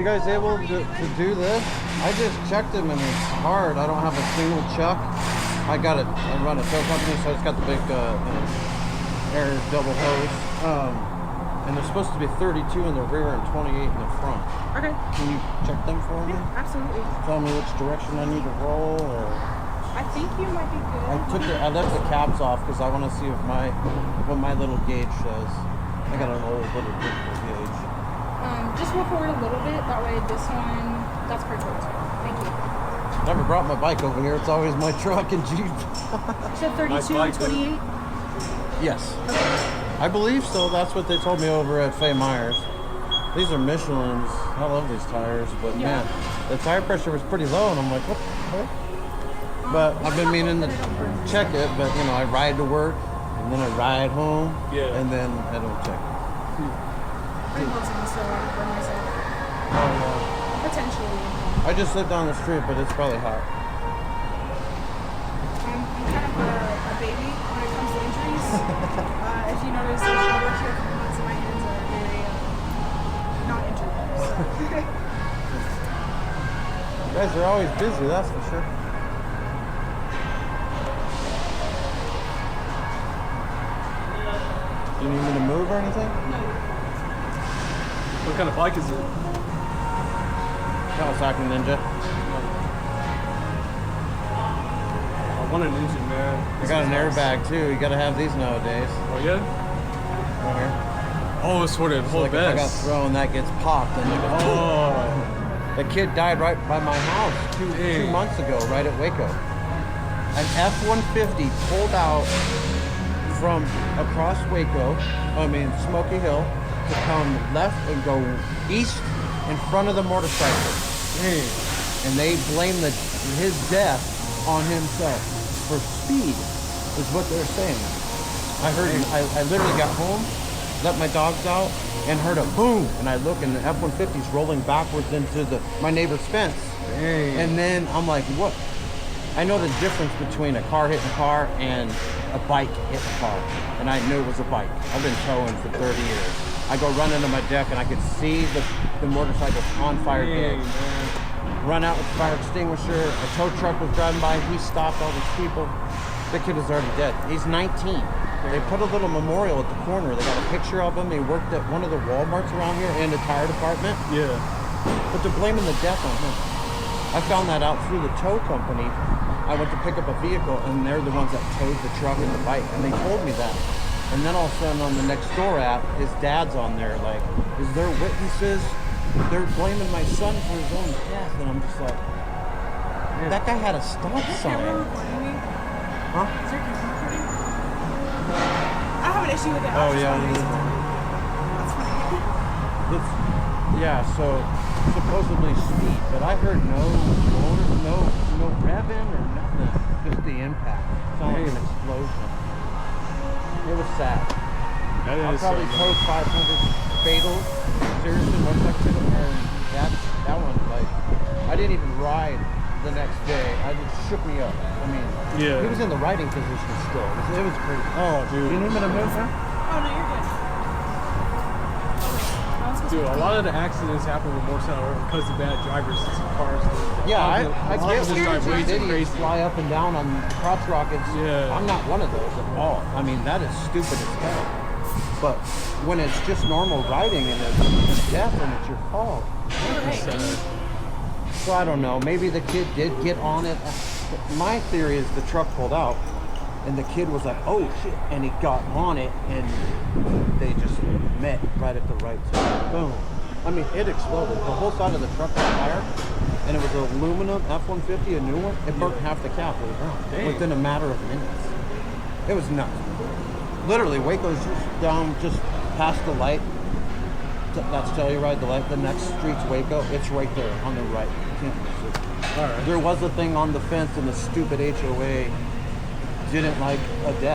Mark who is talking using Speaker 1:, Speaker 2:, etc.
Speaker 1: guys able to do this? I just checked them and it's hard. I don't have a single chuck. I run a tow company, so I just got the big air double hose. And they're supposed to be 32 in the rear and 28 in the front.
Speaker 2: Okay.
Speaker 1: Can you check them for me?
Speaker 2: Yeah, absolutely.
Speaker 1: Tell me which direction I need to roll, or
Speaker 2: I think you might be good.
Speaker 1: I left the caps off because I want to see if what my little gauge says. I got an old little digital gauge.
Speaker 2: Just move forward a little bit. That way, this one, that's perfect. Thank you.
Speaker 1: Never brought my bike over here. It's always my truck and Jeep.
Speaker 2: You said 32 and 28?
Speaker 1: Yes. I believe so. That's what they told me over at Fay Myers. These are Michelins. I love these tires, but
Speaker 2: Yeah.
Speaker 1: man, the tire pressure was pretty low, and I'm like, what the heck? But I've been meaning to check it, but you know, I ride to work, and then I ride home, and then I don't check it.
Speaker 2: I'm closing, so I can burn myself.
Speaker 1: Oh,
Speaker 2: Potentially.
Speaker 1: I just live down the street, but it's probably hot.
Speaker 2: I'm kind of a baby when it comes to injuries. If you notice, I work here a couple months and my hands are very not injured. So.
Speaker 1: You guys are always busy, that's for sure. Do you need me to move or anything?
Speaker 3: What kind of bike is it?
Speaker 1: Kawasaki Ninja.
Speaker 3: I want an engine, man.
Speaker 1: I got an airbag too. You gotta have these nowadays.
Speaker 3: Oh yeah?
Speaker 1: Right here.
Speaker 3: Oh, it's for the
Speaker 1: So
Speaker 3: whole
Speaker 1: like if I got
Speaker 3: vest.
Speaker 1: thrown, that gets popped, and it goes,
Speaker 3: Oh.
Speaker 1: the kid died right by my house two
Speaker 3: Dang.
Speaker 1: months ago, right at Waco. An F-150 pulled out from across Waco, Smoky Hill, to come left and go east in front of the motorcycle.
Speaker 3: Dang.
Speaker 1: And they blame his death on himself for speed, is what they're saying. I heard, I literally got home, let my dogs out, and heard a boom, and I look, and the F-150's rolling backwards into my neighbor's fence.
Speaker 3: Dang.
Speaker 1: And then I'm like, what? I know the difference between a car hitting a car and a bike hitting a car, and I knew it was a bike. I've been towing for 30 years. I go run into my deck, and I could see the motorcycle on fire.
Speaker 3: Dang,
Speaker 1: Dead.
Speaker 3: man.
Speaker 1: Run out with the fire extinguisher. A tow truck was driving by. He stopped all these people. The kid is already dead. He's 19. They put a little memorial at the corner. They got a picture of him. He worked at one of the Walmarts around here and the tire department.
Speaker 3: Yeah.
Speaker 1: But they're blaming the death on him. I found that out through the tow company. I went to pick up a vehicle, and they're the ones that towed the truck and the bike, and they told me that. And then all of a sudden on the Nextdoor app, his dad's on there, like, is there witnesses? They're blaming my son for his own death, and I'm just like, that guy had a stop
Speaker 2: Camera
Speaker 1: sign.
Speaker 2: recording me?
Speaker 1: Huh?
Speaker 2: Is your camera recording? I don't have an issue with it.
Speaker 1: Oh, yeah, it is.
Speaker 2: That's funny.
Speaker 1: Yeah, so supposedly speed, but I heard no revving or nothing. Just the impact. It sounded like an explosion. It was sad.
Speaker 3: That
Speaker 1: I'll
Speaker 3: is
Speaker 1: probably
Speaker 3: so
Speaker 1: tow 500 fatals. Seriously, motorcycle, and that one, like, I didn't even ride the next day. It shook me up. I mean,
Speaker 3: Yeah.
Speaker 1: he was in the riding position still. It was crazy.
Speaker 3: Oh, dude.
Speaker 1: You need me to move, huh?
Speaker 2: Oh, no, you're good.
Speaker 3: Dude, a lot of the accidents happen with motorcycle because of bad drivers and cars.
Speaker 1: Yeah, I
Speaker 3: A lot
Speaker 1: get
Speaker 3: of them drive way too
Speaker 1: idiots
Speaker 3: crazy.
Speaker 1: fly up and down on crotch rockets.
Speaker 3: Yeah.
Speaker 1: I'm not one of those at all. I mean, that is stupid as hell. But when it's just normal riding and it's death and it's your fault. So I don't know. Maybe the kid did get on it. My theory is the truck pulled out and the kid was like, oh shit, and he got on it and they just met right at the right time. Boom. I mean, it exploded. The whole side of the truck was fire, and it was an aluminum F-150, a new one. It burnt half the cap to the ground within a matter of minutes. It was nuts. Literally, Waco's just past the light. That's Telluride, the light. The next street's Waco. It's right there on the right. You can't miss it.
Speaker 3: All right.
Speaker 1: There was a thing on the fence, and the stupid HOA didn't like a death.